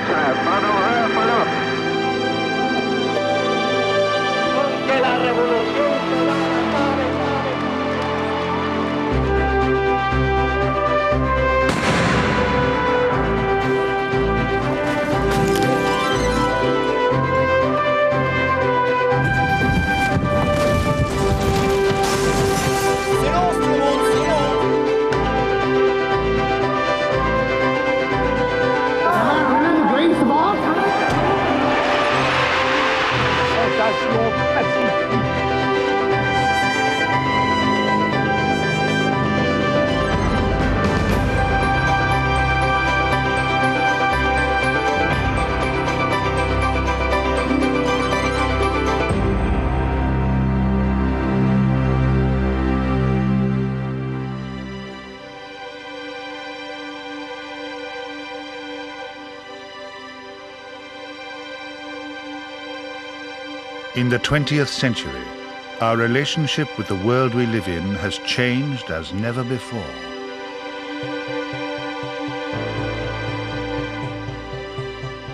derecha, mano falop. Porque la revolución cubana sabe. In the 20th century, our relationship with the world we live in has changed as never before.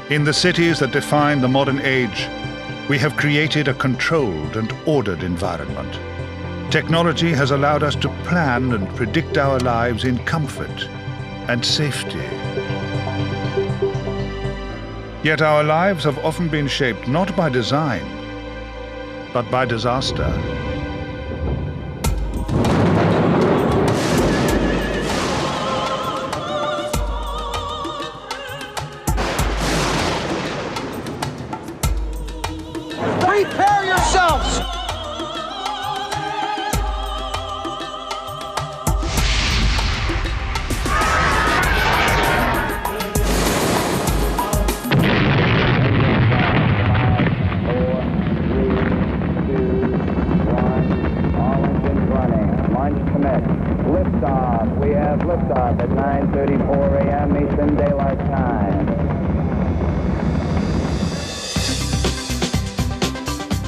In the cities that define the modern age, we have created a controlled and ordered environment. Technology has allowed us to plan and predict our lives in comfort and safety. Yet our lives have often been shaped not by design, but by disaster. Prepare yourselves! Liftoff. We have liftoff at 9:34 a.m. Eastern Daylight Time.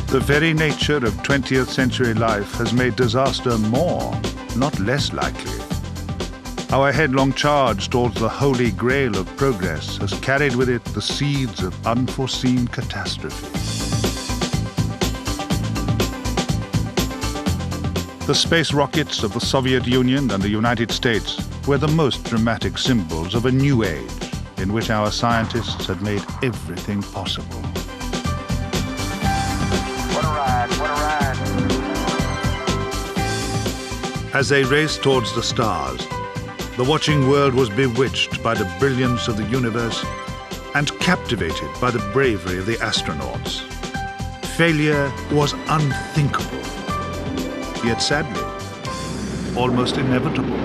The very nature of 20th century life has made disaster more, not less likely. Our headlong charge towards the holy grail of progress has carried with it the seeds of unforeseen catastrophe. The space rockets of the Soviet Union and the United States were the most dramatic symbols of a new age in which our scientists had made everything possible. What a ride, what a ride. As they raced towards the stars, the watching world was bewitched by the brilliance of the universe and captivated by the bravery of the astronauts. Failure was unthinkable, yet sadly, almost inevitable.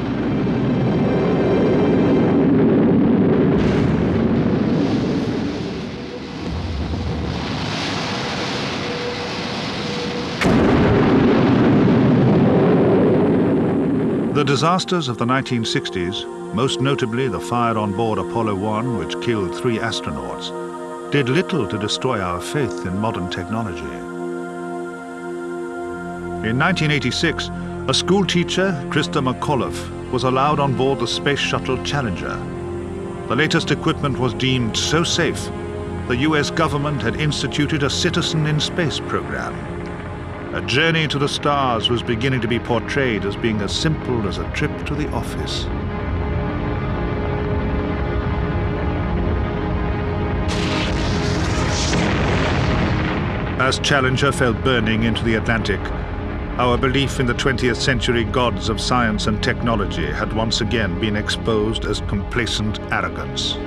The disasters of the 1960s, most notably the fire on board Apollo 1, which killed 3 astronauts, did little to destroy our faith in modern technology. In 1986, a school teacher, Krista McAuliffe, was allowed on board the Space Shuttle Challenger. The latest equipment was deemed so safe, the US government had instituted a Citizen in Space program. A journey to the stars was beginning to be portrayed as being as simple as a trip to the office. As Challenger fell burning into the Atlantic, our belief in the 20th century gods of science and technology had once again been exposed as complacent arrogance.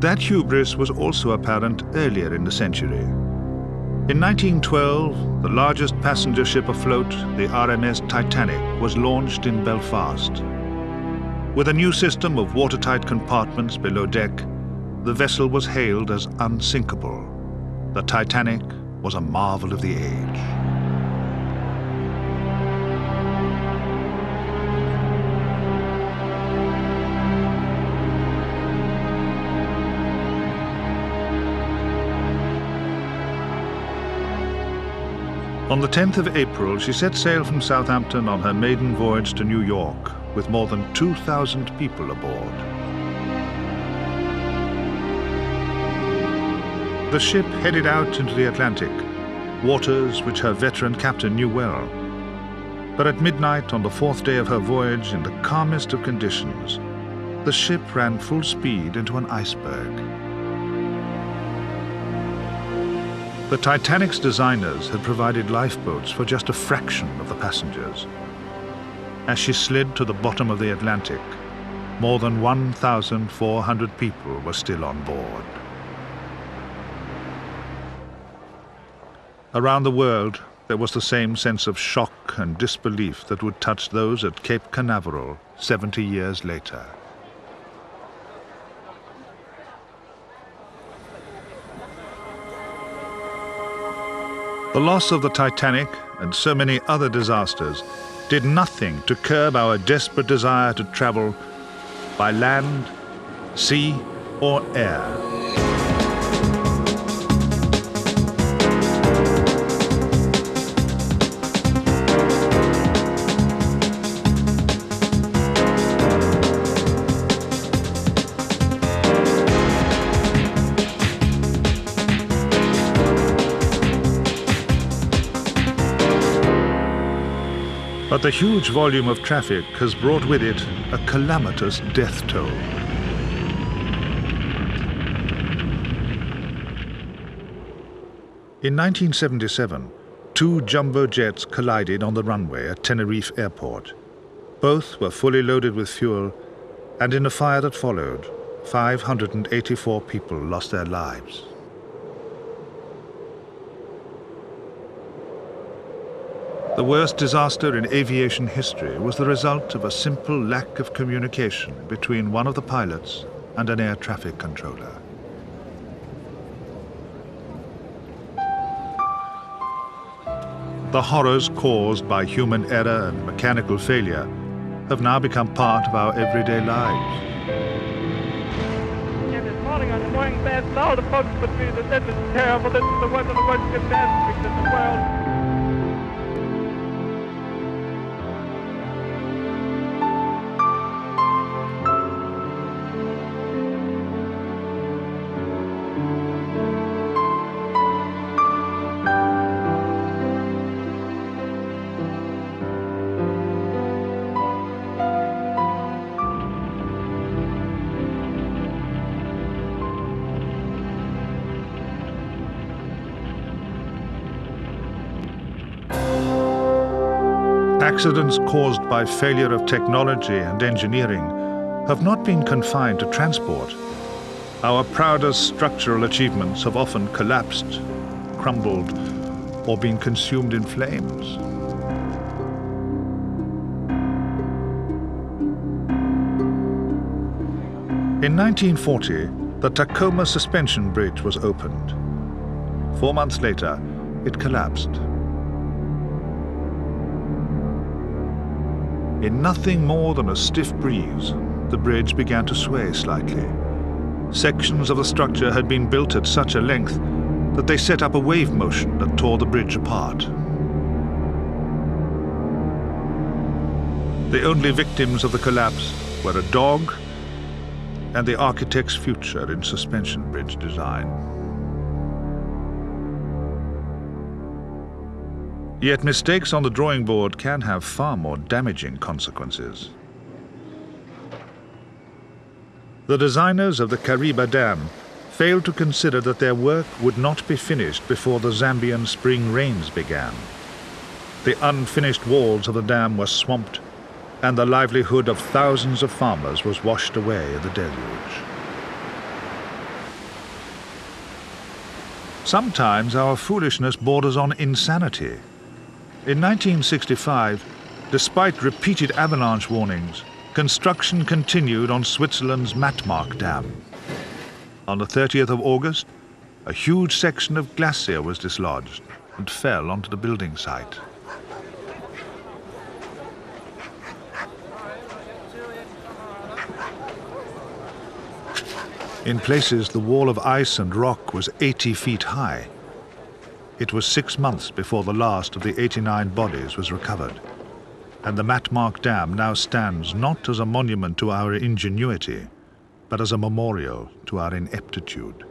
That hubris was also apparent earlier in the century. In 1912, the largest passenger ship afloat, the RMS Titanic, was launched in Belfast. With a new system of watertight compartments below deck, the vessel was hailed as unsinkable. The Titanic was a marvel of the age. On the 10th of April, she set sail from Southampton on her maiden voyage to New York with more than 2,000 people aboard. The ship headed out into the Atlantic, waters which her veteran captain knew well. But at midnight on the 4th day of her voyage, in the calmest of conditions, the ship ran full speed into an iceberg. The Titanic's designers had provided lifeboats for just a fraction of the passengers. As she slid to the bottom of the Atlantic, more than 1,400 people were still on board. Around the world, there was the same sense of shock and disbelief that would touch those at Cape Canaveral 70 years later. The loss of the Titanic and so many other disasters did nothing to curb our desperate desire to travel by land, sea, or air. But the huge volume of traffic has brought with it a calamitous death toll. In 1977, two jumbo jets collided on the runway at Tenerife Airport. Both were fully loaded with fuel, and in a fire that followed, 584 people lost their lives. The worst disaster in aviation history was the result of a simple lack of communication between one of the pilots and an air traffic controller. The horrors caused by human error and mechanical failure have now become part of our everyday lives. This morning on the morning fast, all the folks would be that this is terrible, this is one of the worst catastrophes in the world. Accidents caused by failure of technology and engineering have not been confined to transport. Our proudest structural achievements have often collapsed, crumbled, or been consumed in flames. In 1940, the Tacoma Suspension Bridge was opened. 4 months later, it collapsed. In nothing more than a stiff breeze, the bridge began to sway slightly. Sections of the structure had been built at such a length that they set up a wave motion that tore the bridge apart. The only victims of the collapse were a dog and the architect's future in suspension bridge design. Yet mistakes on the drawing board can have far more damaging consequences. The designers of the Kariba Dam failed to consider that their work would not be finished before the Zambian spring rains began. The unfinished walls of the dam were swamped, and the livelihood of thousands of farmers was washed away in the deluge. Sometimes our foolishness borders on insanity. In 1965, despite repeated avalanche warnings, construction continued on Switzerland's Mattmark Dam. On the 30th of August, a huge section of glacier was dislodged and fell onto the building site. In places, the wall of ice and rock was 80 feet high. It was 6 months before the last of the 89 bodies was recovered, and the Matmark Dam now stands not as a monument to our ingenuity, but as a memorial to our ineptitude.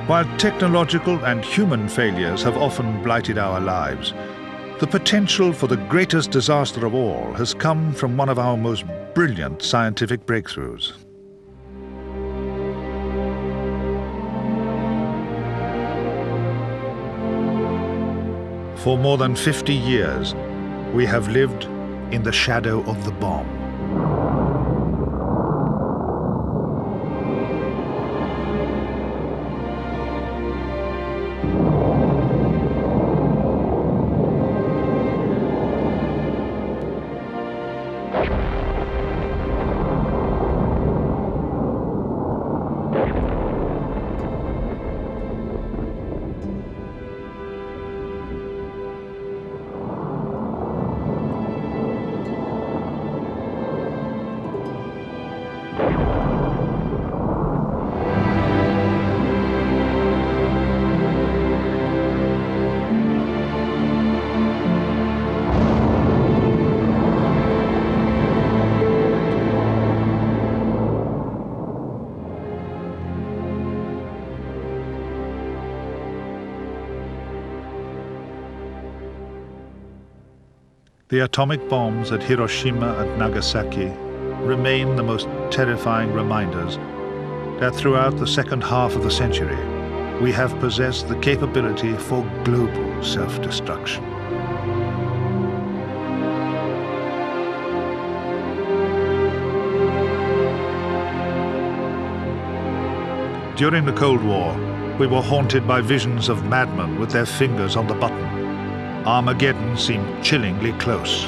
While technological and human failures have often blighted our lives, the potential for the greatest disaster of all has come from one of our most brilliant scientific breakthroughs. For more than 50 years, we have lived in the shadow of the bomb. The atomic bombs at Hiroshima and Nagasaki remain the most terrifying reminders that throughout the second half of the century, we have possessed the capability for global self-destruction. During the Cold War, we were haunted by visions of madmen with their fingers on the button. Armageddon seemed chillingly close.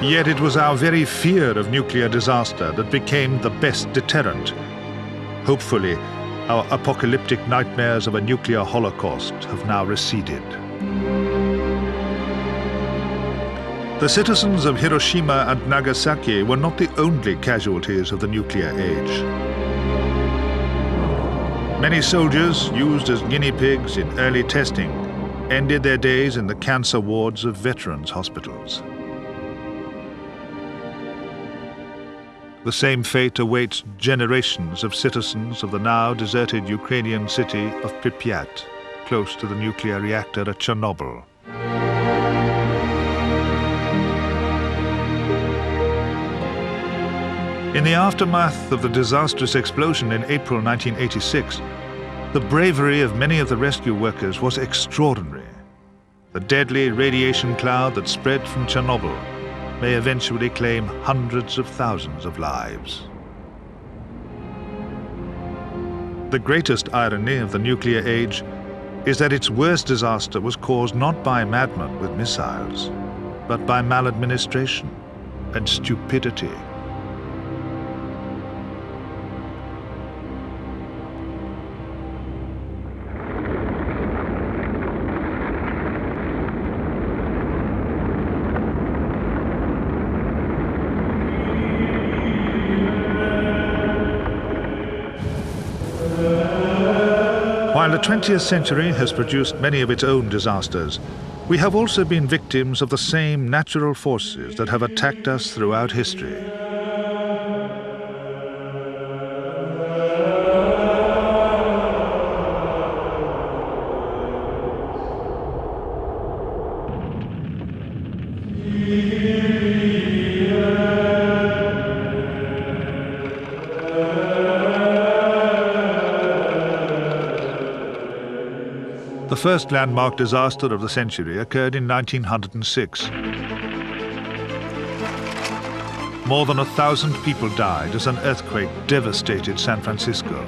Yet it was our very fear of nuclear disaster that became the best deterrent. Hopefully, our apocalyptic nightmares of a nuclear holocaust have now receded. The citizens of Hiroshima and Nagasaki were not the only casualties of the nuclear age. Many soldiers, used as guinea pigs in early testing, ended their days in the cancer wards of veterans' hospitals. The same fate awaits generations of citizens of the now deserted Ukrainian city of Pripyat, close to the nuclear reactor at Chernobyl. In the aftermath of the disastrous explosion in April 1986, the bravery of many of the rescue workers was extraordinary. The deadly radiation cloud that spread from Chernobyl may eventually claim hundreds of thousands of lives. The greatest irony of the nuclear age is that its worst disaster was caused not by madmen with missiles, but by maladministration and stupidity. While the 20th century has produced many of its own disasters, we have also been victims of the same natural forces that have attacked us throughout history. The first landmark disaster of the century occurred in 1906. More than 1,000 people died as an earthquake devastated San Francisco.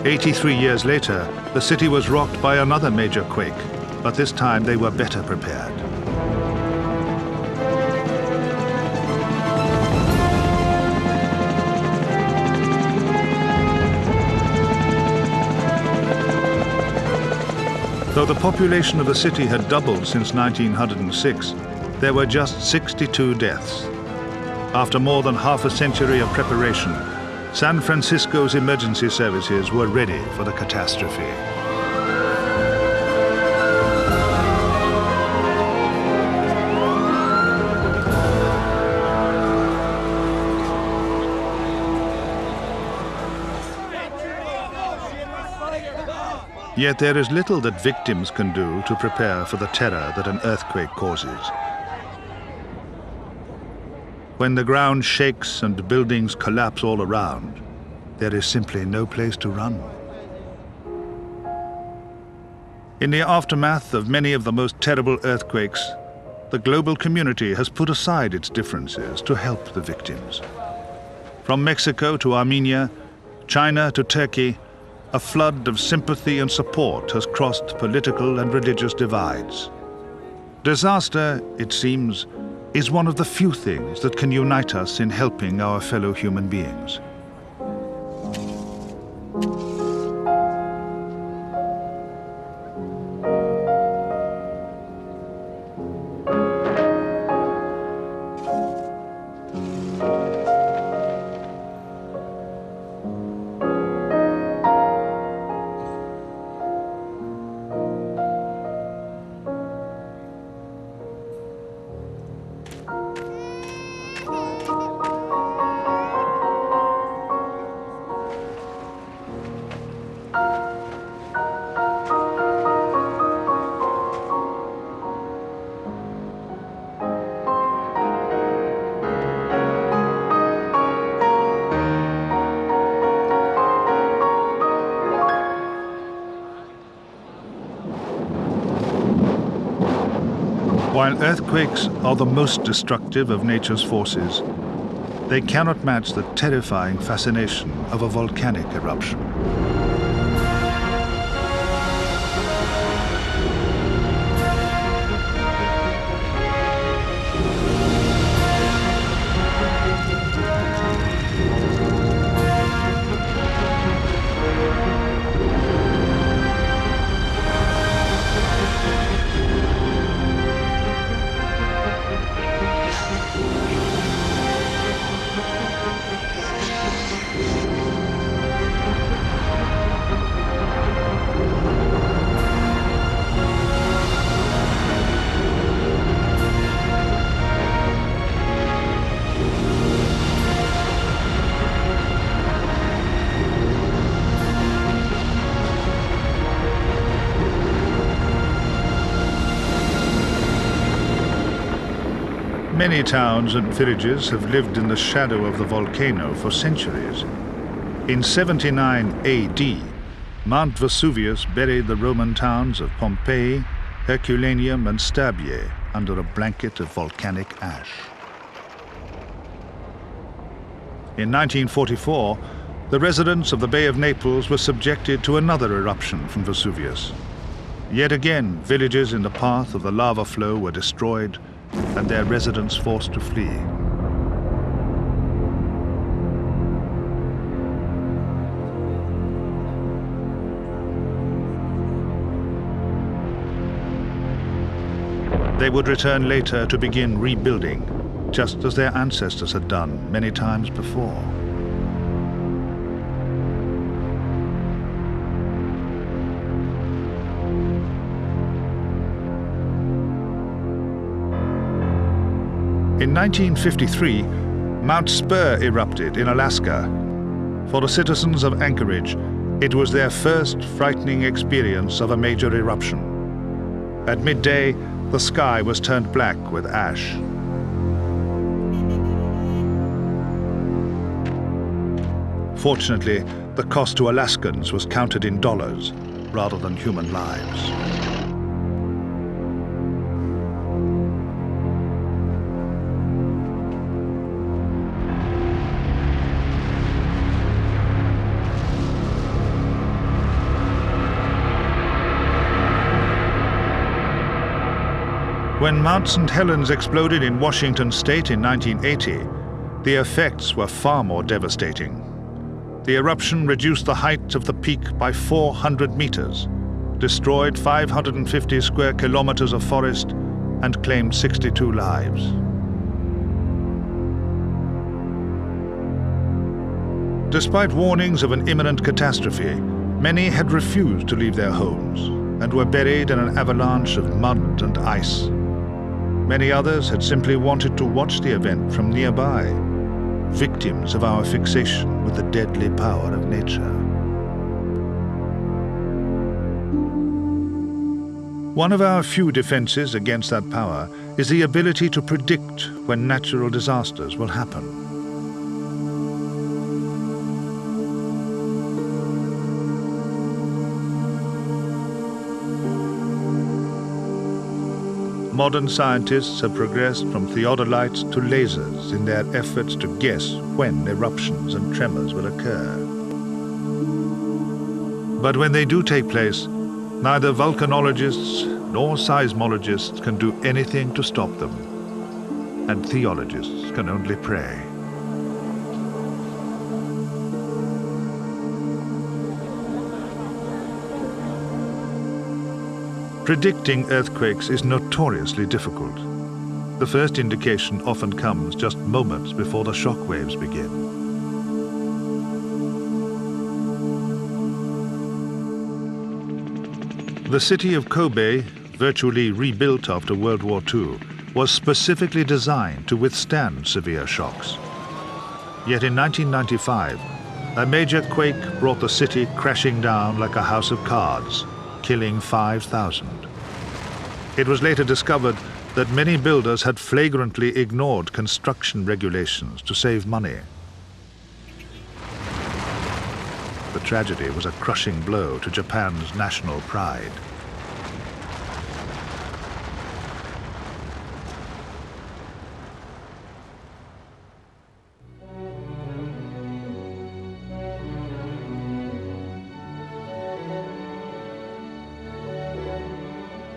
83 years later, the city was rocked by another major quake, but this time they were better prepared. Though the population of the city had doubled since 1906, there were just 62 deaths. After more than half a century of preparation, San Francisco's emergency services were ready for the catastrophe. Yet there is little that victims can do to prepare for the terror that an earthquake causes. When the ground shakes and buildings collapse all around, there is simply no place to run. In the aftermath of many of the most terrible earthquakes, the global community has put aside its differences to help the victims. From Mexico to Armenia, China to Turkey, a flood of sympathy and support has crossed political and religious divides. Disaster, it seems, is one of the few things that can unite us in helping our fellow human beings. While earthquakes are the most destructive of nature's forces, they cannot match the terrifying fascination of a volcanic eruption. Many towns and villages have lived in the shadow of the volcano for centuries. In 79 AD, Mount Vesuvius buried the Roman towns of Pompeii, Herculaneum, and Stabiae under a blanket of volcanic ash. In 1944, the residents of the Bay of Naples were subjected to another eruption from Vesuvius. Yet again, villages in the path of the lava flow were destroyed and their residents forced to flee. They would return later to begin rebuilding, just as their ancestors had done many times before. In 1953, Mount Spur erupted in Alaska. For the citizens of Anchorage, it was their first frightening experience of a major eruption. At midday, the sky was turned black with ash. Fortunately, the cost to Alaskans was counted in dollars rather than human lives. When Mount St. Helens exploded in Washington state in 1980, the effects were far more devastating. The eruption reduced the height of the peak by 400 meters, destroyed 550 square kilometers of forest, and claimed 62 lives. Despite warnings of an imminent catastrophe, many had refused to leave their homes and were buried in an avalanche of mud and ice. Many others had simply wanted to watch the event from nearby, victims of our fixation with the deadly power of nature. One of our few defenses against that power is the ability to predict when natural disasters will happen. Modern scientists have progressed from theodolites to lasers in their efforts to guess when eruptions and tremors will occur. But when they do take place, neither volcanologists nor seismologists can do anything to stop them, and theologists can only pray. Predicting earthquakes is notoriously difficult. The first indication often comes just moments before the shock waves begin. The city of Kobe, virtually rebuilt after World War II, was specifically designed to withstand severe shocks. Yet in 1995, a major quake brought the city crashing down like a house of cards, killing 5,000. It was later discovered that many builders had flagrantly ignored construction regulations to save money. The tragedy was a crushing blow to Japan's national pride.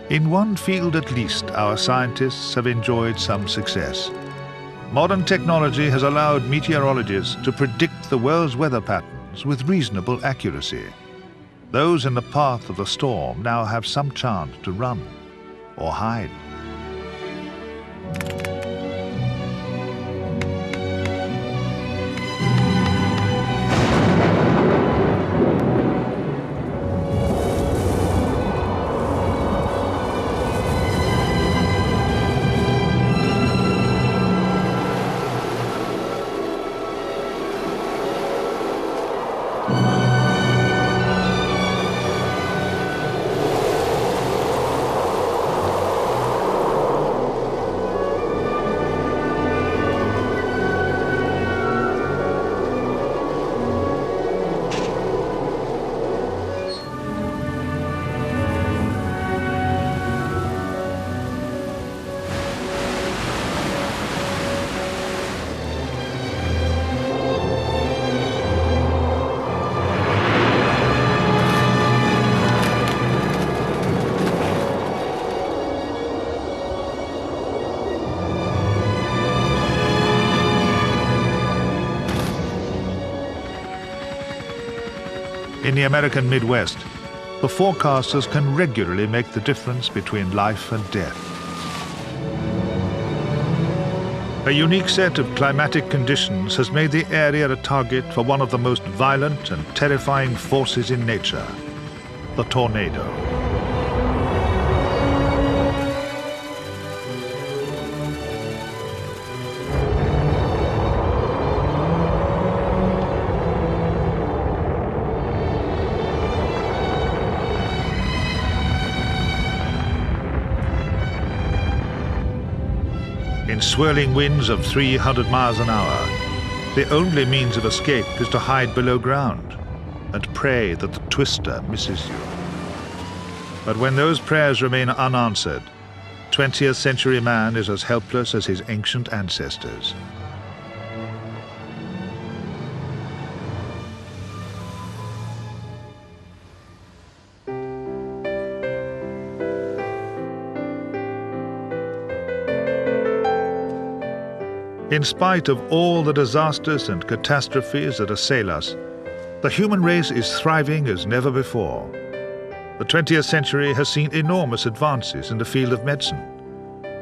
In one field at least, our scientists have enjoyed some success. Modern technology has allowed meteorologists to predict the world's weather patterns with reasonable accuracy. Those in the path of the storm now have some chance to run or hide. In the American Midwest, the forecasters can regularly make the difference between life and death. A unique set of climatic conditions has made the area a target for one of the most violent and terrifying forces in nature, the tornado. In swirling winds of 300 miles an hour, the only means of escape is to hide below ground and pray that the twister misses you. But when those prayers remain unanswered, 20th century man is as helpless as his ancient ancestors. In spite of all the disasters and catastrophes that assail us, the human race is thriving as never before. The 20th century has seen enormous advances in the field of medicine.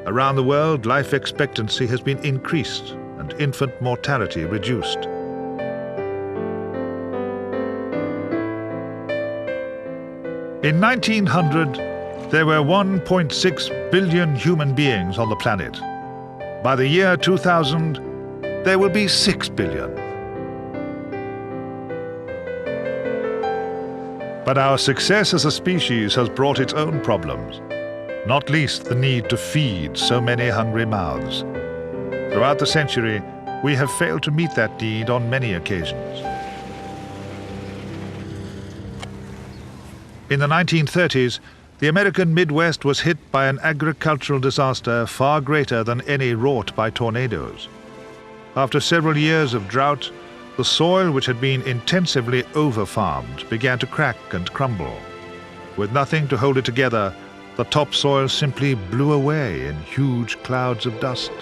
Around the world, life expectancy has been increased and infant mortality reduced. In 1900, there were 1.6 billion human beings on the planet. By the year 2000, there will be 6 billion. But our success as a species has brought its own problems, not least the need to feed so many hungry mouths. Throughout the century, we have failed to meet that need on many occasions. In the 1930s, the American Midwest was hit by an agricultural disaster far greater than any wrought by tornadoes. After several years of drought, the soil, which had been intensively over-farmed, began to crack and crumble. With nothing to hold it together, the topsoil simply blew away in huge clouds of dust.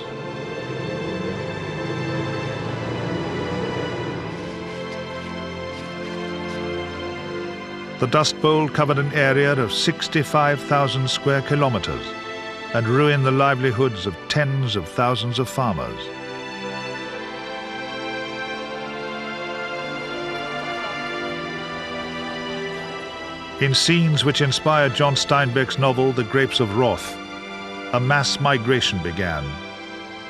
The Dust Bowl covered an area of 65,000 square kilometers and ruined the livelihoods of tens of thousands of farmers. In scenes which inspired John Steinbeck's novel The Grapes of Wrath, a mass migration began.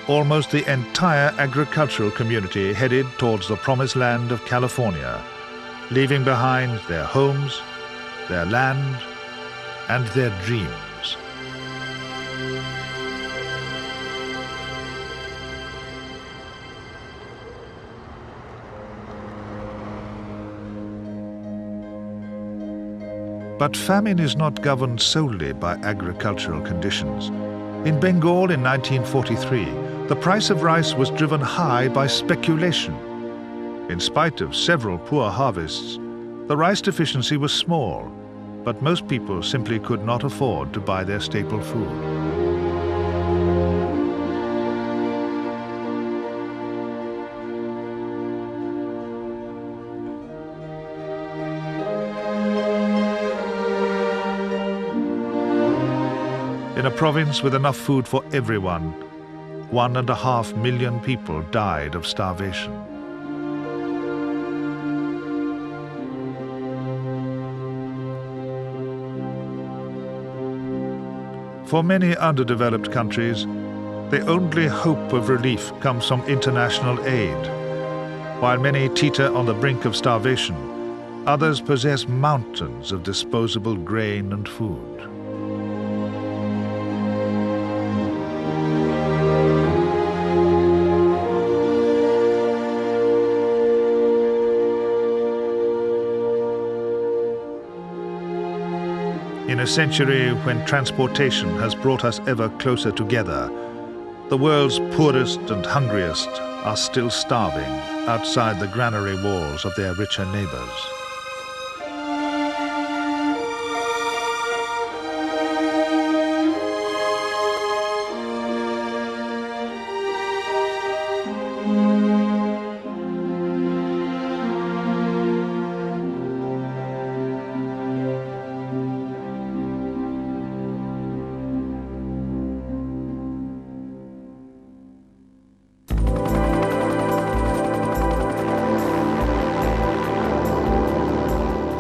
Almost the entire agricultural community headed towards the promised land of California, leaving behind their homes, their land, and their dreams. But famine is not governed solely by agricultural conditions. In Bengal in 1943, the price of rice was driven high by speculation. In spite of several poor harvests, the rice deficiency was small, but most people simply could not afford to buy their staple food. In a province with enough food for everyone, 1.5 million people died of starvation. For many underdeveloped countries, the only hope of relief comes from international aid. While many teeter on the brink of starvation, others possess mountains of disposable grain and food. In a century when transportation has brought us ever closer together, the world's poorest and hungriest are still starving outside the granary walls of their richer neighbors.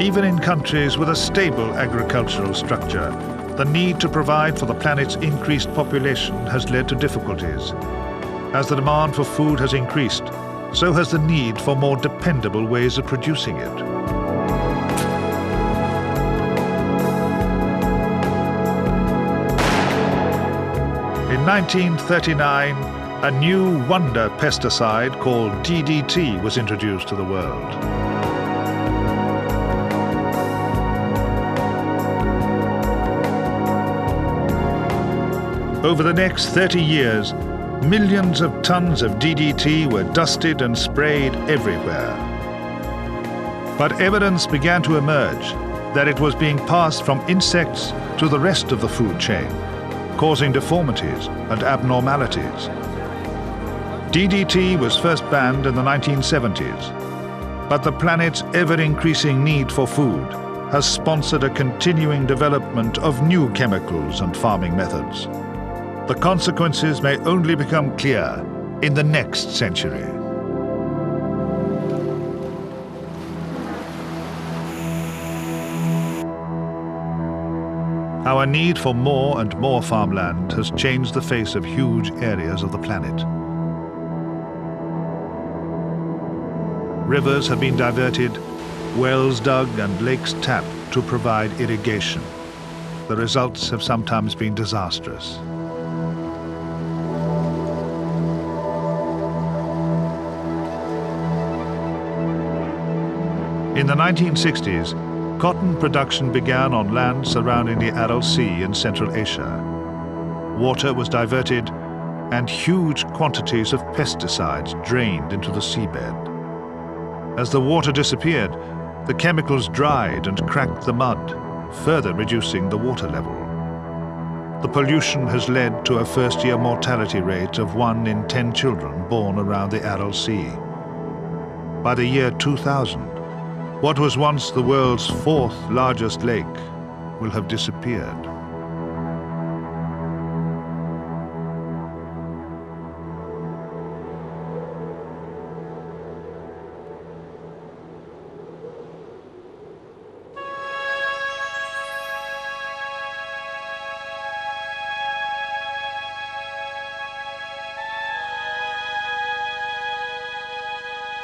Even in countries with a stable agricultural structure, the need to provide for the planet's increased population has led to difficulties. As the demand for food has increased, so has the need for more dependable ways of producing it. In 1939, a new wonder pesticide called DDT was introduced to the world. Over the next 30 years, millions of tons of DDT were dusted and sprayed everywhere. But evidence began to emerge that it was being passed from insects to the rest of the food chain, causing deformities and abnormalities. DDT was first banned in the 1970s, but the planet's ever-increasing need for food has sponsored a continuing development of new chemicals and farming methods. The consequences may only become clear in the next century. Our need for more and more farmland has changed the face of huge areas of the planet. Rivers have been diverted, wells dug and lakes tapped to provide irrigation. The results have sometimes been disastrous. In the 1960s, cotton production began on land surrounding the Aral Sea in Central Asia. Water was diverted and huge quantities of pesticides drained into the seabed. As the water disappeared, the chemicals dried and cracked the mud, further reducing the water level. The pollution has led to a first-year mortality rate of 1 in 10 children born around the Aral Sea. By the year 2000, what was once the world's 4th largest lake will have disappeared.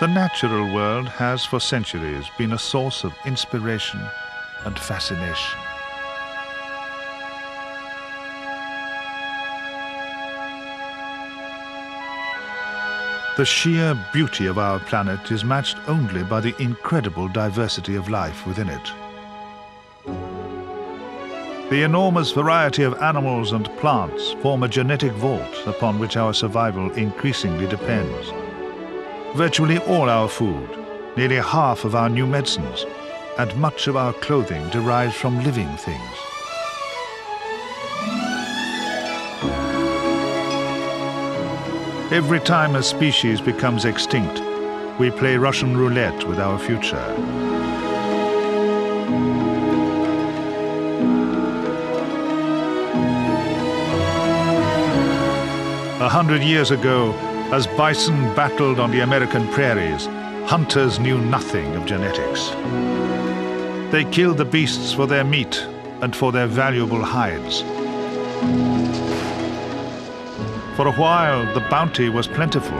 The natural world has for centuries been a source of inspiration and fascination. The sheer beauty of our planet is matched only by the incredible diversity of life within it. The enormous variety of animals and plants form a genetic vault upon which our survival increasingly depends. Virtually all our food, nearly half of our new medicines, and much of our clothing derives from living things. Every time a species becomes extinct, we play Russian roulette with our future. A 100 years ago, as bison battled on the American prairies, hunters knew nothing of genetics. They killed the beasts for their meat and for their valuable hides. For a while, the bounty was plentiful.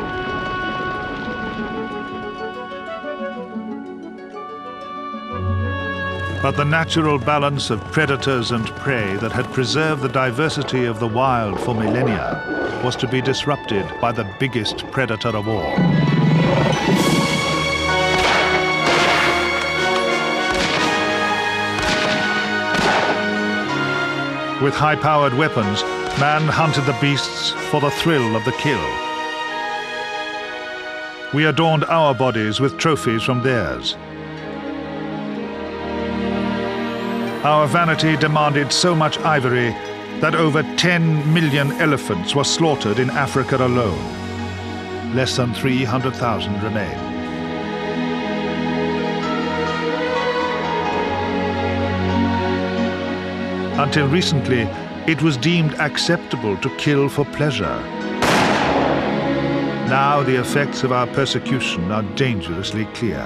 But the natural balance of predators and prey that had preserved the diversity of the wild for millennia was to be disrupted by the biggest predator of all. With high-powered weapons, man hunted the beasts for the thrill of the kill. We adorned our bodies with trophies from theirs. Our vanity demanded so much ivory that over 10 million elephants were slaughtered in Africa alone. Less than 300,000 remain. Until recently, it was deemed acceptable to kill for pleasure. Now the effects of our persecution are dangerously clear.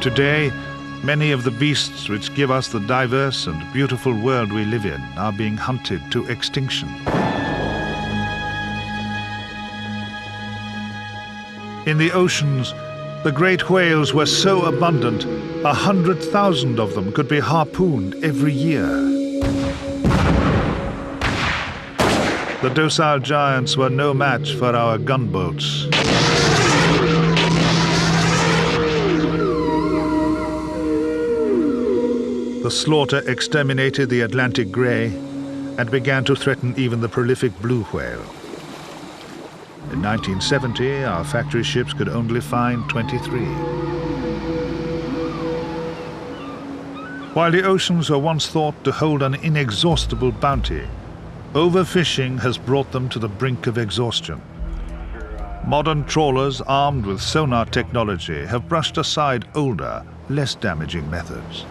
Today, many of the beasts which give us the diverse and beautiful world we live in are being hunted to extinction. In the oceans, the great whales were so abundant, 100,000 of them could be harpooned every year. The docile giants were no match for our gunboats. The slaughter exterminated the Atlantic grey and began to threaten even the prolific blue whale. In 1970, our factory ships could only find 23. While the oceans were once thought to hold an inexhaustible bounty, overfishing has brought them to the brink of exhaustion. Modern trawlers armed with sonar technology have brushed aside older, less damaging methods.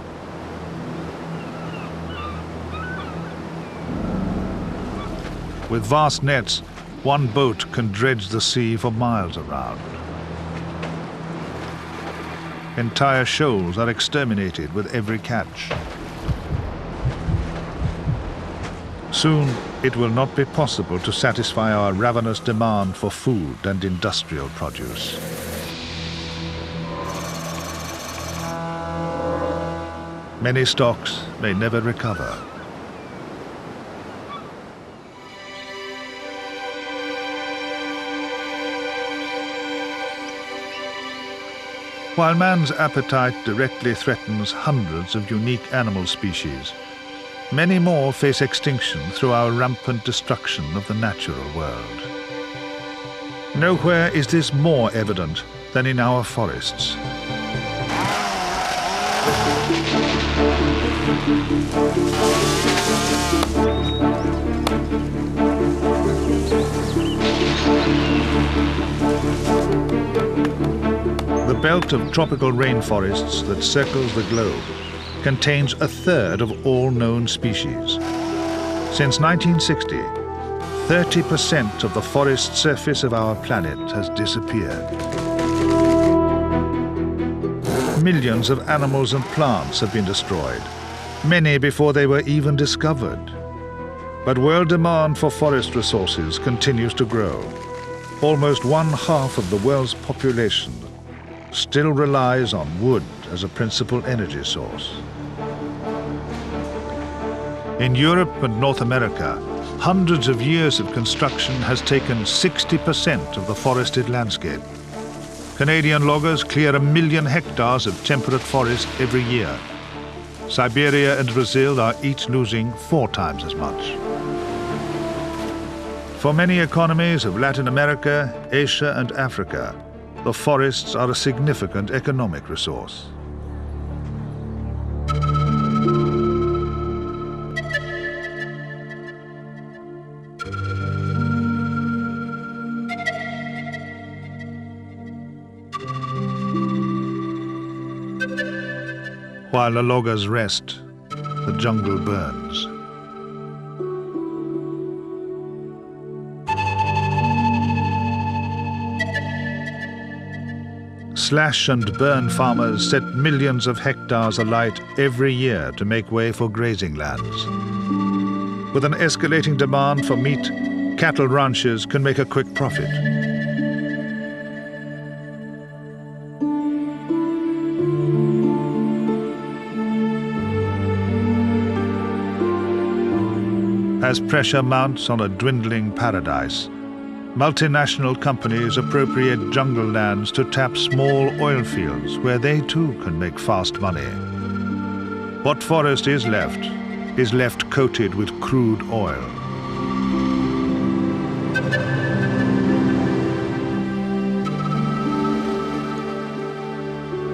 With vast nets, one boat can dredge the sea for miles around. Entire shoals are exterminated with every catch. Soon, it will not be possible to satisfy our ravenous demand for food and industrial produce. Many stocks may never recover. While man's appetite directly threatens hundreds of unique animal species, many more face extinction through our rampant destruction of the natural world. Nowhere is this more evident than in our forests. The belt of tropical rainforests that circles the globe contains a third of all known species. Since 1960, 30% of the forest surface of our planet has disappeared. Millions of animals and plants have been destroyed, many before they were even discovered. But world demand for forest resources continues to grow. Almost 1/2 of the world's population still relies on wood as a principal energy source. In Europe and North America, hundreds of years of construction has taken 60% of the forested landscape. Canadian loggers clear 1 million hectares of temperate forest every year. Siberia and Brazil are each losing 4 times as much. For many economies of Latin America, Asia and Africa, the forests are a significant economic resource. While the loggers rest, the jungle burns. Slash and burn farmers set millions of hectares alight every year to make way for grazing lands. With an escalating demand for meat, cattle ranchers can make a quick profit. As pressure mounts on a dwindling paradise, multinational companies appropriate jungle lands to tap small oil fields where they too can make fast money. What forest is left coated with crude oil.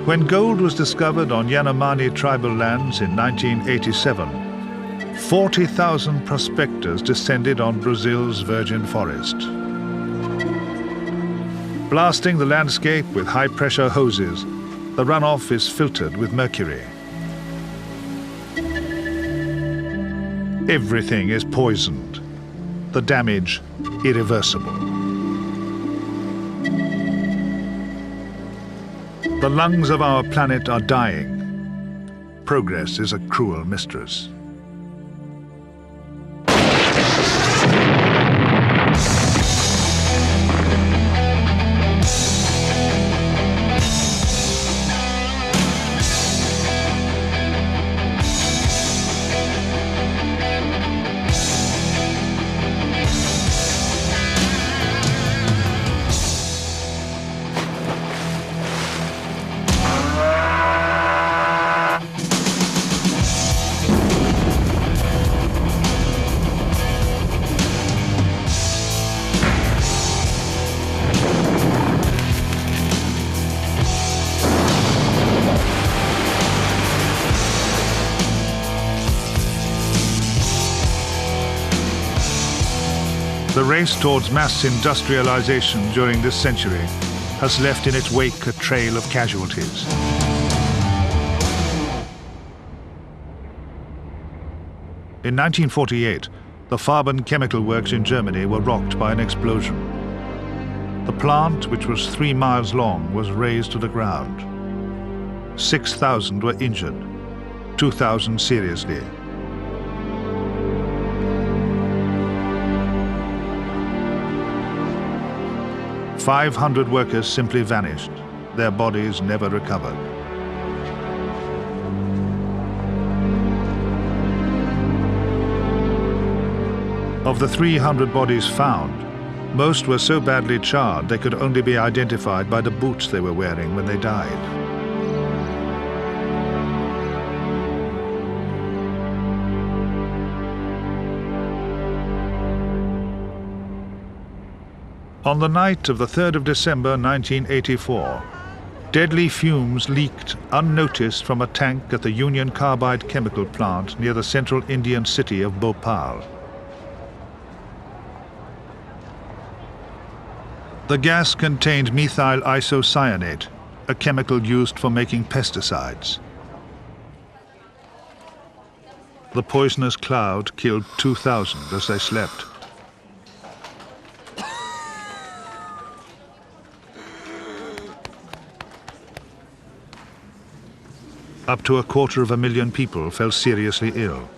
When gold was discovered on Yanomami tribal lands in 1987, 40,000 prospectors descended on Brazil's virgin forest. Blasting the landscape with high-pressure hoses, the runoff is filtered with mercury. Everything is poisoned, the damage irreversible. The lungs of our planet are dying. Progress is a cruel mistress. The race towards mass industrialization during this century has left in its wake a trail of casualties. In 1948, the Farben chemical works in Germany were rocked by an explosion. The plant, which was 3 miles long, was razed to the ground. 6,000 were injured, 2,000 seriously. "500 workers simply vanished. Their bodies never recovered." Of the 300 bodies found, most were so badly charred they could only be identified by the boots they were wearing when they died. On the night of the 3rd of December 1984, deadly fumes leaked unnoticed from a tank at the Union Carbide chemical plant near the central Indian city of Bhopal. The gas contained methyl isocyanate, a chemical used for making pesticides. The poisonous cloud killed 2,000 as they slept. Up to 250,000 people fell seriously ill.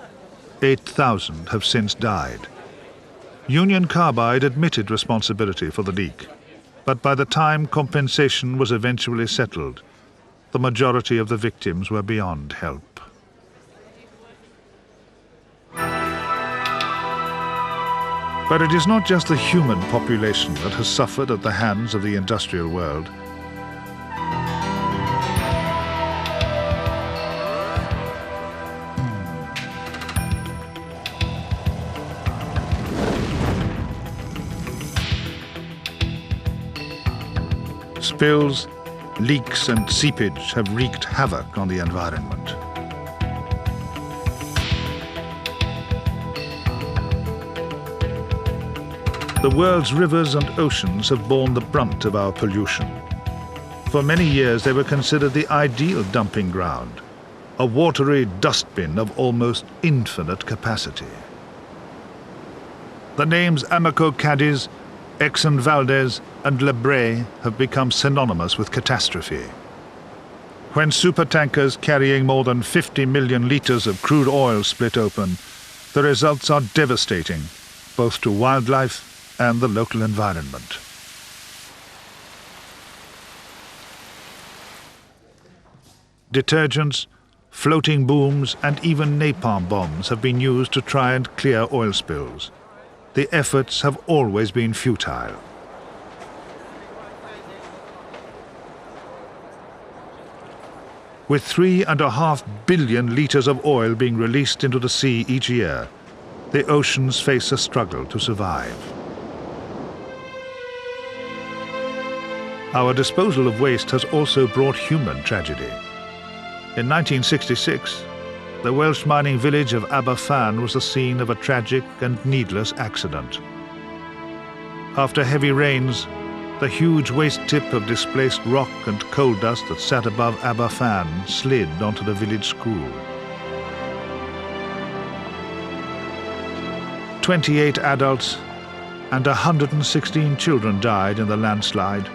8,000 have since died. Union Carbide admitted responsibility for the leak, but by the time compensation was eventually settled, the majority of the victims were beyond help. But it is not just the human population that has suffered at the hands of the industrial world. Spills, leaks and seepage have wreaked havoc on the environment. The world's rivers and oceans have borne the brunt of our pollution. For many years they were considered the ideal dumping ground, a watery dustbin of almost infinite capacity. The names Amoco Cadiz, Exxon Valdez and Le Bray have become synonymous with catastrophe. When supertankers carrying more than 50 million liters of crude oil split open, the results are devastating, both to wildlife and the local environment. Detergents, floating booms and even napalm bombs have been used to try and clear oil spills. The efforts have always been futile. With 3.5 billion liters of oil being released into the sea each year, the oceans face a struggle to survive. Our disposal of waste has also brought human tragedy. In 1966, the Welsh mining village of Aberfan was the scene of a tragic and needless accident. After heavy rains, the huge waste tip of displaced rock and coal dust that sat above Aberfan slid onto the village school. 28 adults and 116 children died in the landslide.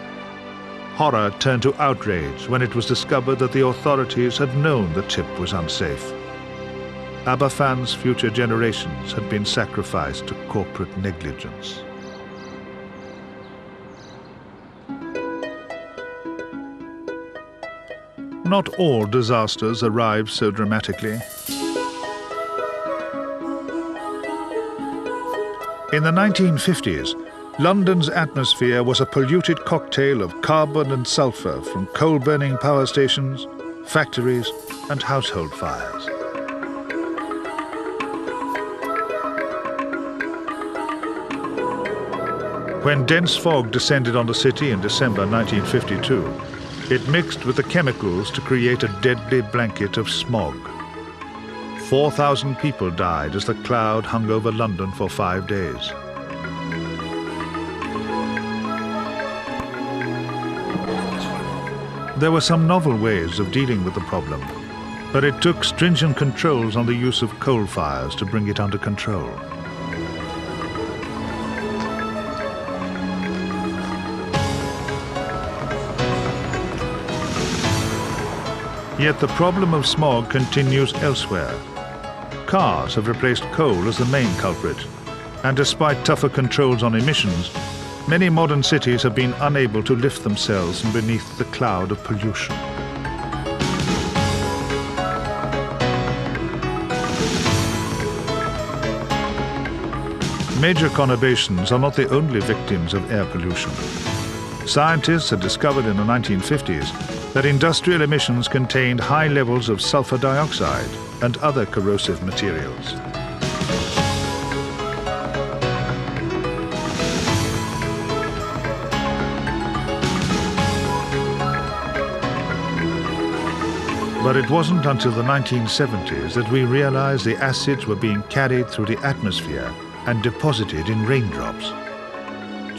Horror turned to outrage when it was discovered that the authorities had known the tip was unsafe. Aberfan's future generations had been sacrificed to corporate negligence. Not all disasters arrive so dramatically. In the 1950s, London's atmosphere was a polluted cocktail of carbon and sulfur from coal-burning power stations, factories, and household fires. When dense fog descended on the city in December 1952, it mixed with the chemicals to create a deadly blanket of smog. 4,000 people died as the cloud hung over London for 5 days. There were some novel ways of dealing with the problem, but it took stringent controls on the use of coal fires to bring it under control. Yet the problem of smog continues elsewhere. Cars have replaced coal as the main culprit, and despite tougher controls on emissions, many modern cities have been unable to lift themselves from beneath the cloud of pollution. Major conurbations are not the only victims of air pollution. Scientists had discovered in the 1950s that industrial emissions contained high levels of sulfur dioxide and other corrosive materials. But it wasn't until the 1970s that we realized the acids were being carried through the atmosphere and deposited in raindrops.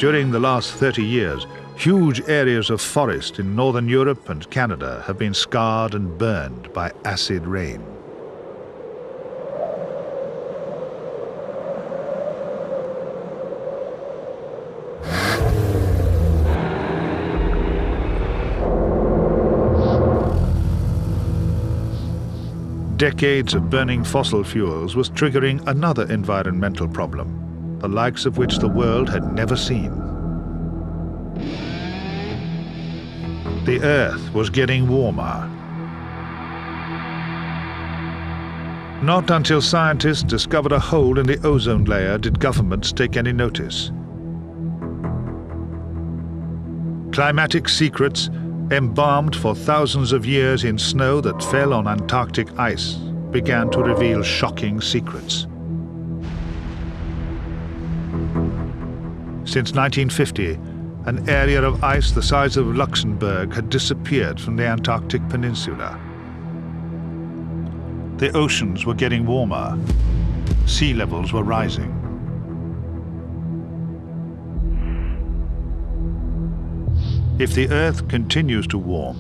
During the last 30 years, huge areas of forest in northern Europe and Canada have been scarred and burned by acid rain. Decades of burning fossil fuels was triggering another environmental problem, the likes of which the world had never seen. The Earth was getting warmer. Not until scientists discovered a hole in the ozone layer did governments take any notice. Climatic secrets, embalmed for thousands of years in snow that fell on Antarctic ice, began to reveal shocking secrets. Since 1950, an area of ice the size of Luxembourg had disappeared from the Antarctic Peninsula. The oceans were getting warmer. Sea levels were rising. If the Earth continues to warm,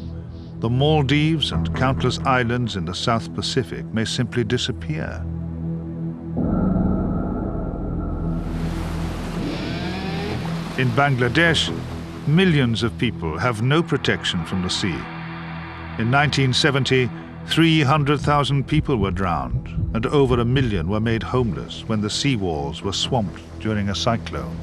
the Maldives and countless islands in the South Pacific may simply disappear. In Bangladesh, millions of people have no protection from the sea. In 1970, 300,000 people were drowned, and over 1 million were made homeless when the seawalls were swamped during a cyclone.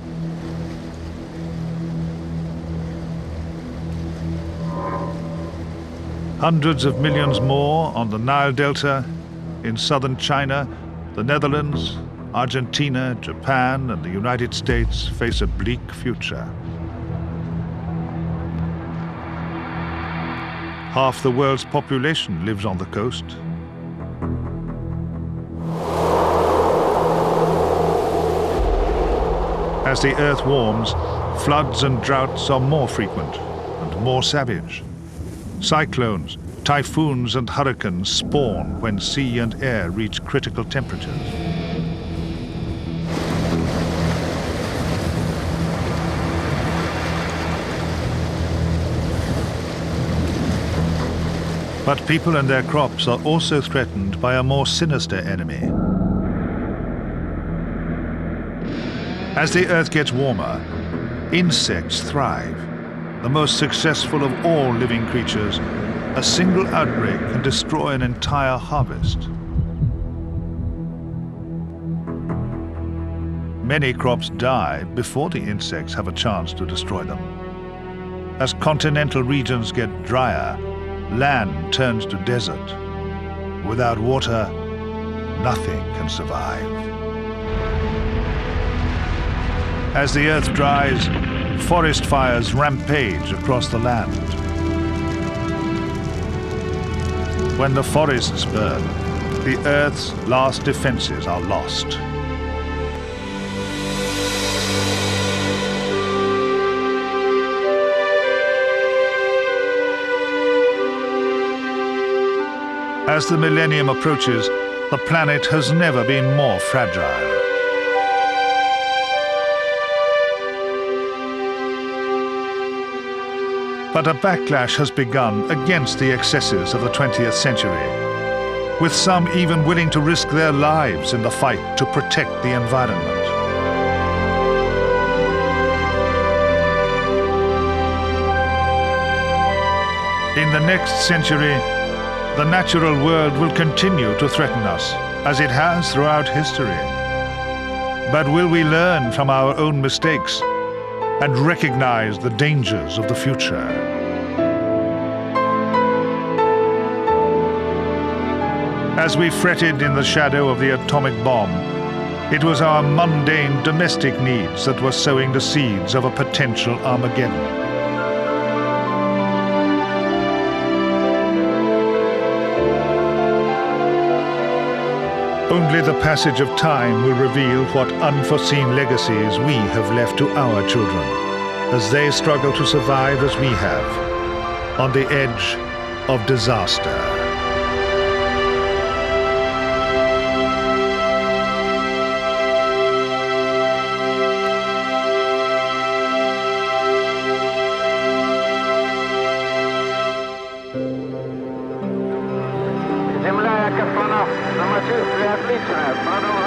Hundreds of millions more on the Nile Delta, in southern China, the Netherlands, Argentina, Japan, and the United States face a bleak future. Half the world's population lives on the coast. As the Earth warms, floods and droughts are more frequent and more savage. Cyclones, typhoons, and hurricanes spawn when sea and air reach critical temperatures. But people and their crops are also threatened by a more sinister enemy. As the Earth gets warmer, insects thrive. The most successful of all living creatures, a single outbreak can destroy an entire harvest. Many crops die before the insects have a chance to destroy them. As continental regions get drier, land turns to desert. Without water, nothing can survive. As the Earth dries, forest fires rampage across the land. When the forests burn, the Earth's last defenses are lost. As the millennium approaches, the planet has never been more fragile. But a backlash has begun against the excesses of the 20th century, with some even willing to risk their lives in the fight to protect the environment. In the next century, the natural world will continue to threaten us, as it has throughout history. But will we learn from our own mistakes and recognize the dangers of the future? As we fretted in the shadow of the atomic bomb, it was our mundane domestic needs that were sowing the seeds of a potential Armageddon. Only the passage of time will reveal what unforeseen legacies we have left to our children, as they struggle to survive as we have, on the edge of disaster. Земля, як космонавт, замочив свій отлично, продовжує.